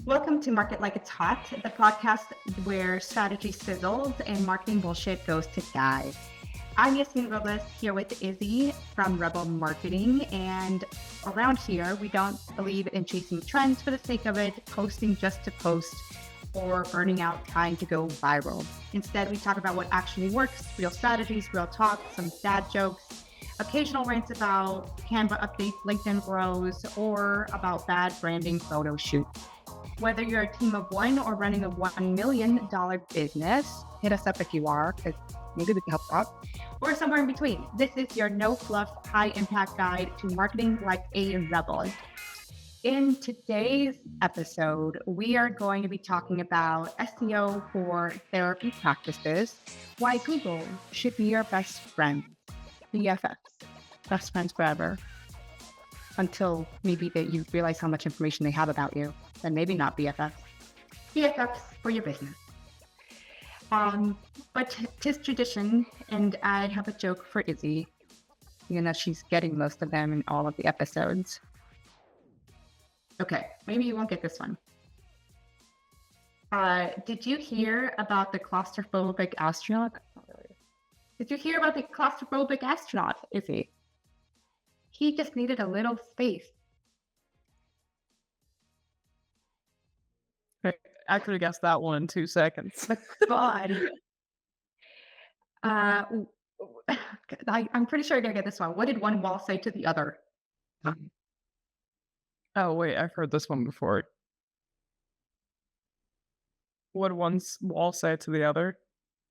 Welcome to Market Like It's Hot, the podcast where strategy sizzles and marketing bullshit goes to die. I'm Yasmin Robles here with Izzy from Rebel Marketing, and around here we don't believe in chasing trends for the sake of it, posting just to post, or burning out trying to go viral. Instead, we talk about what actually works, real strategies, real talk, some dad jokes, occasional rants about Canva updates, LinkedIn grows, or about bad branding photo shoots. Whether you're a team of one or running a $1 million business, hit us up if you are, because maybe we can help out, or somewhere in between. This is your no-fluff, high-impact guide to marketing like a rebel. In today's episode, we are going to be talking about SEO for therapy practices, why Google should be your best friend, BFFs, best friends forever, until maybe that you realize how much information they have about you. Then maybe not BFFs. BFFs for your business. But 'tis tradition, and I have a joke for Izzy, even though she's getting most of them in all of the episodes. Okay, maybe you won't get this one. Did you hear about the claustrophobic astronaut? Did you hear about the claustrophobic astronaut, Izzy? He just needed a little space. I could have guessed that one in 2 seconds. God. I'm pretty sure you're gonna get this one. What did one wall say to the other? Oh, wait, I've heard this one before. What did one wall say to the other?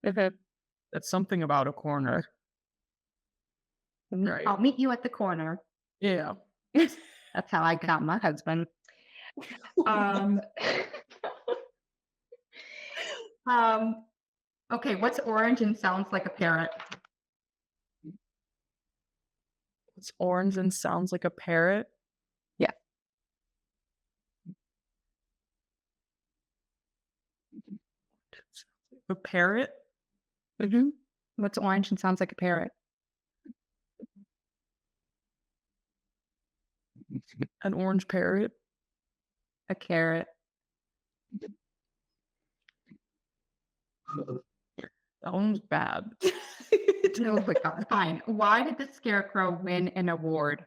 It's something about a corner. Right. I'll meet you at the corner. Yeah. That's how I got my husband. Okay, what's orange and sounds like a parrot? It's orange and sounds like a parrot. Yeah. A parrot? Mm-hmm. What's orange and sounds like a parrot? An orange parrot? A carrot. That one's bad. Oh my God. Fine. Why did the scarecrow win an award?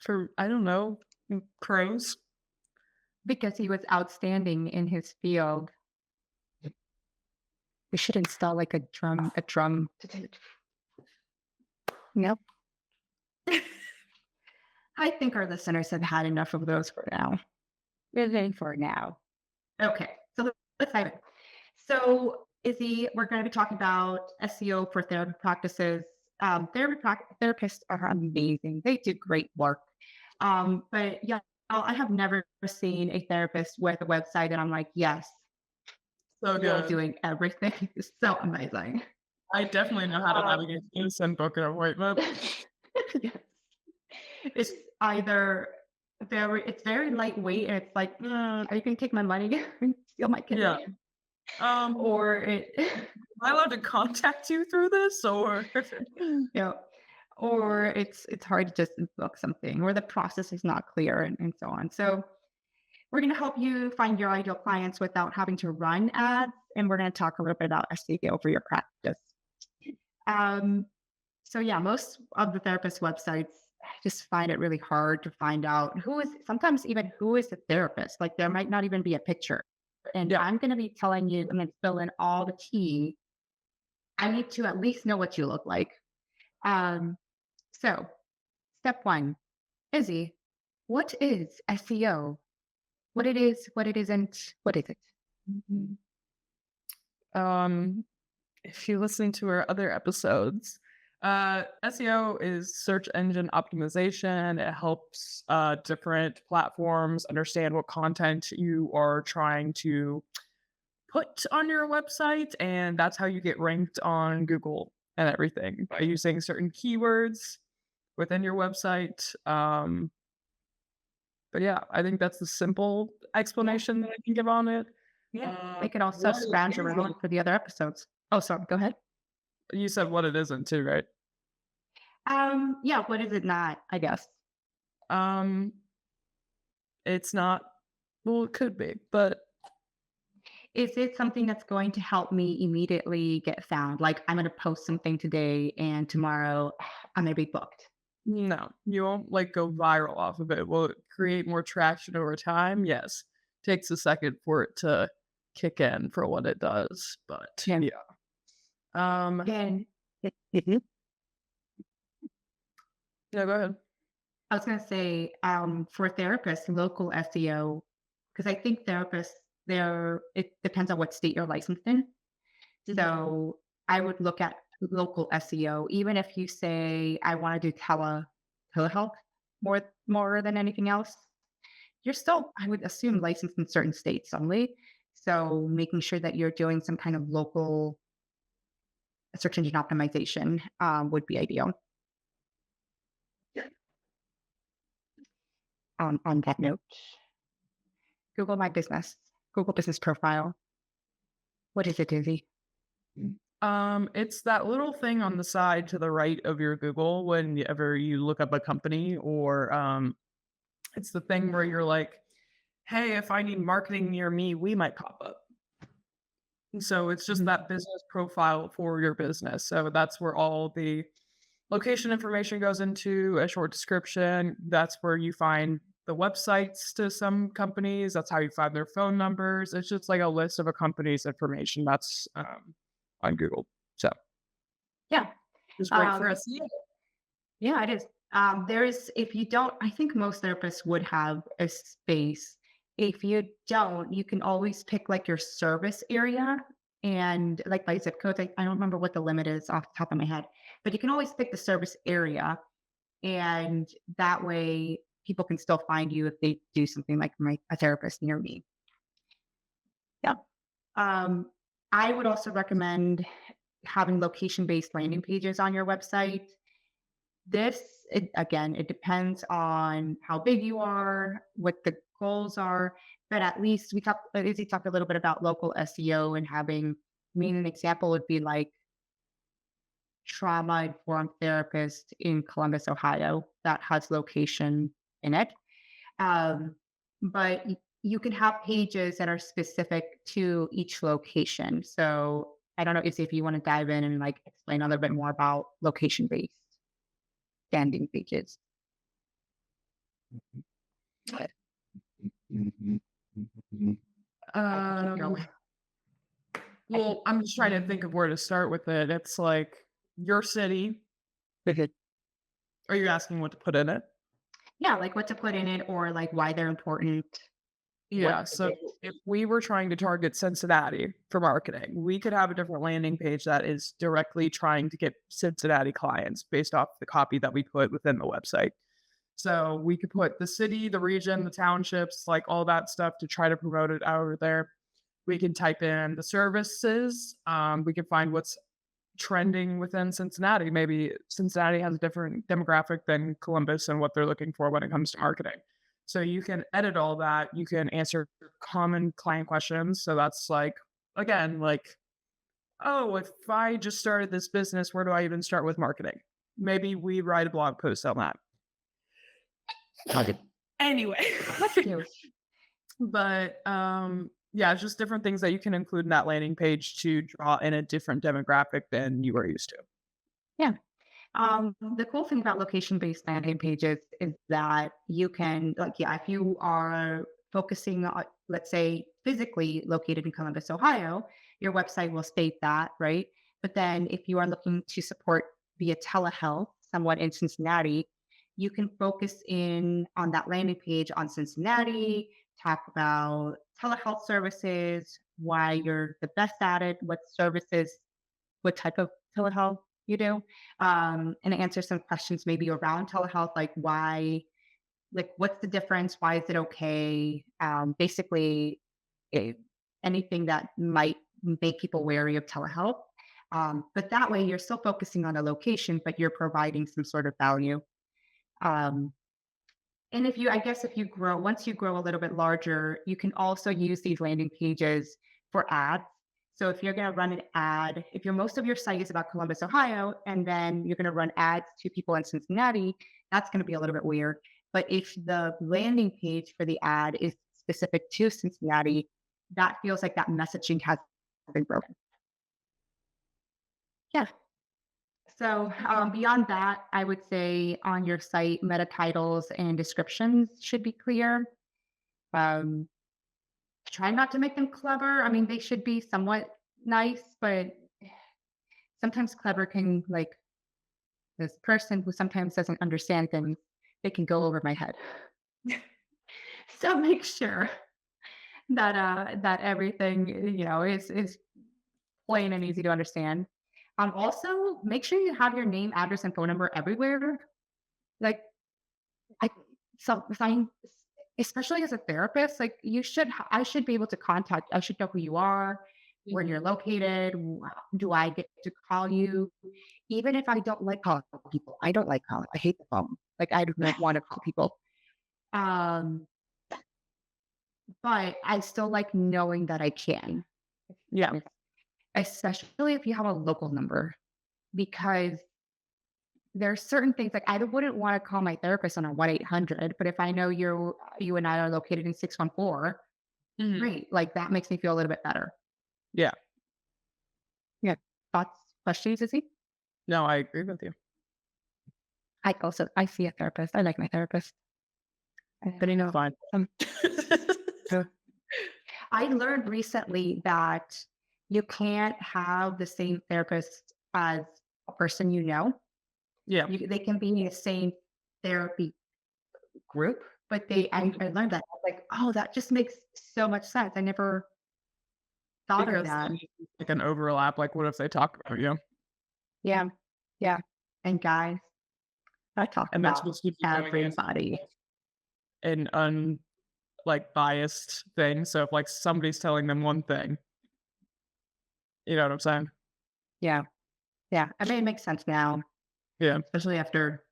For, I don't know, crows? Because he was outstanding in his field. We should install like a drum. Yep. I think our listeners have had enough of those for now. Really for now. Okay, so let's dive in. So, Izzy, we're going to be talking about SEO for therapy practices. Therapists are amazing. They do great work. But yeah, I have never seen a therapist with a website and I'm like, yes, So you're good. doing everything. It's so amazing. I definitely know how to navigate this and book an appointment. Yes. It's either it's very lightweight and it's like, are you gonna take my money and steal my kidney? Yeah. Or it Am I allowed to contact you through this, or? yeah. Or it's hard to just book something, or the process is not clear and so on. So we're gonna help you find your ideal clients without having to run ads, and we're gonna talk a little bit about SEO for your practice. So yeah, most of the therapist websites, I just find it really hard to find out sometimes even who is the therapist. Like there might not even be a picture. And Yeah. I'm going to be telling you, I'm going to fill in all the tea. I need to at least know what you look like. So step one, Izzy, what is SEO? What it is, what it isn't, what is it? If you're listening to our other episodes, SEO is search engine optimization. It helps different platforms understand what content you are trying to put on your website, and that's how you get ranked on Google and everything, by using certain keywords within your website. But yeah, I think that's the simple explanation that I can give on it. Yeah. They can also scrounge around for the other episodes. Oh, sorry. Go ahead. You said what it isn't too, right? Yeah, what is it not, I guess? Um, it's not well, it could be, but Is it something that's going to help me immediately get found? Like, I'm gonna post something today and tomorrow I'm gonna be booked. no, you won't like go viral off of it. Will it create more traction over time? Yes. Takes a second for it to kick in for what it does, but Yeah. yeah. Um, And Mhm. yeah, go ahead. I was gonna say, for therapists, local SEO, because I think therapists, it depends on what state you're licensed in. So I would look at local SEO, even if you say I want to do telehealth more than anything else. You're still, I would assume, licensed in certain states only. So making sure that you're doing some kind of local search engine optimization would be ideal. On that note, Google My Business, Google Business Profile. What is it, Dizzy? It's that little thing on the side to the right of your Google whenever you look up a company or it's the thing where you're like, hey, if I need marketing near me, we might pop up. And so it's just Mhm. that business profile for your business. So that's where all the location information goes into a short description. That's where you find the websites to some companies. That's how you find their phone numbers. It's just like a list of a company's information that's on Google. So Yeah. it's great for Um, SEO. yeah, it is. If you don't, I think most therapists would have a space. If you don't, you can always pick like your service area and like by zip codes. I don't remember what the limit is off the top of my head, but you can always pick the service area. And that way people can still find you if they do something like a therapist near me. Yeah. Um, I would also recommend having location-based landing pages on your website. Again, it depends on how big you are, what the goals are, but at least Izzy talked a little bit about local SEO and having, I mean, an example would be like trauma informed therapist in Columbus, Ohio, that has location in it. Um, but you can have pages that are specific to each location. So I don't know if you want to dive in and like explain a little bit more about location based standing pages. I can keep Um, going. I can, well, I'm just trying to think of where to start with it. It's like your city. Are you asking what to put in it? yeah, like what to put in it or like why they're important. What Yeah, is so it? if we were trying to target Cincinnati for marketing, we could have a different landing page that is directly trying to get Cincinnati clients based off the copy that we put within the website. So we could put the city, the region, the townships, like all that stuff to try to promote it over there. We can type in the services. We can find what's trending within Cincinnati. Maybe Cincinnati has a different demographic than Columbus and what they're looking for when it comes to marketing. So you can edit all that. You can answer common client questions. So that's like, again, like, oh, if I just started this business, where do I even start with marketing? Maybe we write a blog post on that. Target. Anyway, Let's do. but yeah, it's just different things that you can include in that landing page to draw in a different demographic than you are used to. Yeah. The cool thing about location-based landing pages is that you can, like, yeah, if you are focusing on, let's say, physically located in Columbus, Ohio, your website will state that, right? But then if you are looking to support via telehealth, someone in Cincinnati, you can focus in on that landing page on Cincinnati, talk about telehealth services, why you're the best at it, what services, what type of telehealth you do, and answer some questions maybe around telehealth, like why, like what's the difference, why is it okay, basically eh, anything that might make people wary of telehealth. But that way, you're still focusing on a location, but you're providing some sort of value. Um, and I guess if you once you grow a little bit larger, you can also use these landing pages for ads. So if you're going to run an ad, if most of your site is about Columbus, Ohio, and then you're going to run ads to people in Cincinnati, that's going to be a little bit weird. But if the landing page for the ad is specific to Cincinnati, that feels like that messaging has been broken. Yeah. So beyond that, I would say on your site, meta titles and descriptions should be clear. Um, Try not to make them clever. I mean, they should be somewhat nice, but sometimes clever can, like, this person who sometimes doesn't understand things, they can go over my head. So make sure that that everything is plain and easy to understand. Also make sure you have your name, address, and phone number everywhere. Like, I I'm especially as a therapist, like, I should be able to contact, I should know who you are, where you're located. Do I get to call you? Even if I don't like calling people, I don't like calling. I hate the phone. Like, I do not want to call people. Um, but I still like knowing that I can, Yeah. especially if you have a local number, because there are certain things, like, I wouldn't want to call my therapist on a 1-800, but if I know you and I are located in 614, Mhm. great. Like, that makes me feel a little bit better. Yeah. Yeah. Thoughts, questions, Izzy? No, I agree with you. I see a therapist. I like my therapist. But I know, Fine. uh, I learned recently that you can't have the same therapist as a person you know. Yeah. They can be in the same therapy group, but I learned that. I was like, oh, that just makes so much sense. I never thought of Because that. then it's like an overlap, like, what if they talk about you? Yeah. Yeah. And guys, I talk And that's about supposed to be going against everybody. an like, biased thing, so if, like, somebody's telling them one thing, you know what I'm saying? Yeah. Yeah. I mean, it makes sense now, Yeah. especially after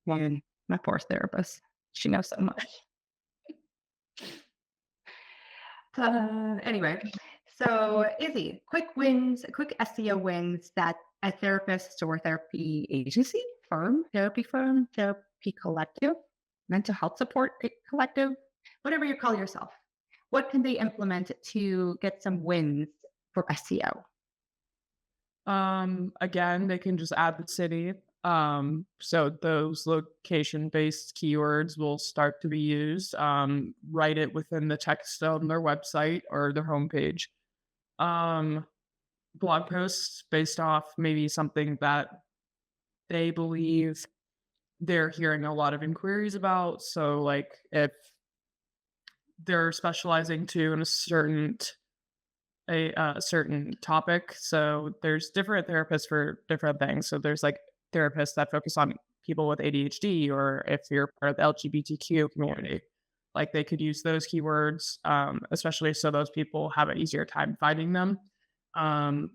one, my poor therapist. She knows so much. Anyway, so Izzy, quick SEO wins that a therapist or therapy agency, firm, therapy collective, mental health support collective, whatever you call yourself. What can they implement to get some wins for SEO? Again, they can just add the city. So those location-based keywords will start to be used. Write it within the text on their website or their homepage. Um, Blog posts based off maybe something that they believe they're hearing a lot of inquiries about. So, like, if they're specializing to in a certain topic. So there's different therapists for different things. So there's like therapists that focus on people with ADHD, or if you're part of the LGBTQ community, like they could use those keywords, especially so those people have an easier time finding them. Um,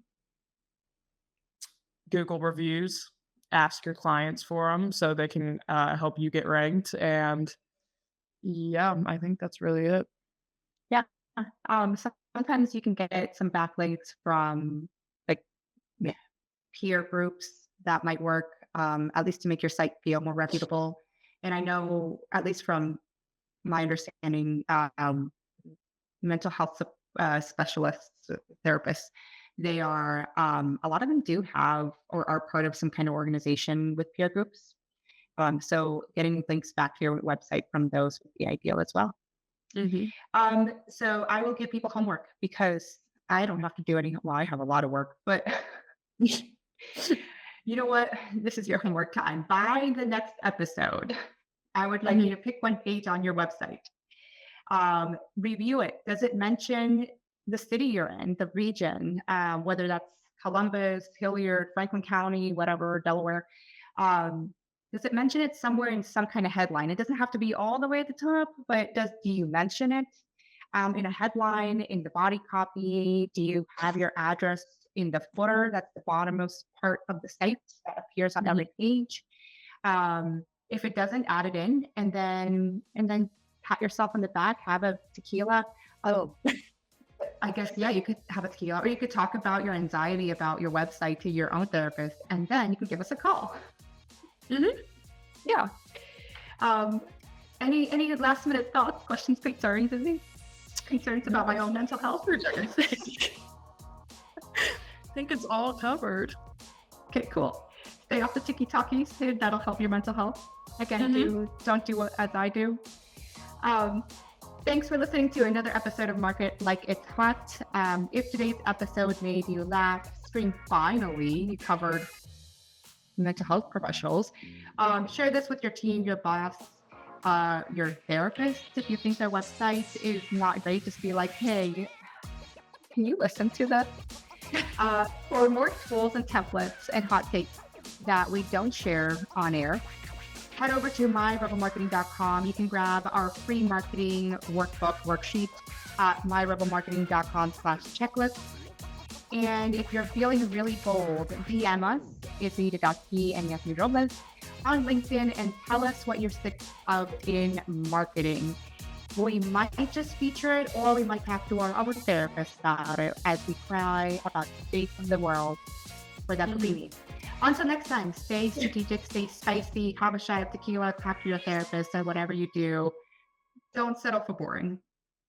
Google reviews, ask your clients for them so they can help you get ranked. And yeah, I think that's really it. Yeah. Sometimes you can get some backlinks from, like, yeah, peer groups that might work, at least to make your site feel more reputable. And I know, at least from my understanding, mental health specialists, therapists, they are, a lot of them do have or are part of some kind of organization with peer groups. So getting links back to your website from those would be ideal as well. Hmm. So I will give people homework because I don't have to do any. Well, I have a lot of work, but you know what? This is your homework time. By the next episode, I would like you to pick one page on your website. Review it. Does it mention the city you're in, the region, whether that's Columbus, Hilliard, Franklin County, whatever, Delaware? Um, does it mention it somewhere in some kind of headline? It doesn't have to be all the way at the top, but do you mention it in a headline, in the body copy? Do you have your address in the footer? That's the bottommost part of the site that appears on every page. If it doesn't, add it in, and then pat yourself on the back, have a tequila. Oh, I guess, yeah, you could have a tequila, or you could talk about your anxiety about your website to your own therapist, and then you could give us a call. Mhm. Yeah. Um, any last minute thoughts, questions, concerns, Izzy? Concerns about my own mental health? I think it's all covered. Okay, cool. Stay off the TikTokies. That'll help your mental health. Again, don't do what as I do. Um, Thanks for listening to another episode of Market Like It's Hot. If today's episode made you laugh, scream, finally, you covered mental health professionals. Share this with your team, your boss, your therapist. If you think their website is not great, just be like, hey, can you listen to this? For more tools and templates and hot takes that we don't share on air, head over to myrebelmarketing.com. You can grab our free marketing workbook worksheet at myrebelmarketing.com/checklist. And if you're feeling really bold, DM us, Izzy.T and Yasmin Robles on LinkedIn, and tell us what you're sick of in marketing. We might just feature it, or we might have to our therapist about it as we cry about the state of the world for that cleaning. Until next time, stay strategic, stay spicy, have a shot of tequila, talk to your therapist, and whatever you do, don't settle for boring.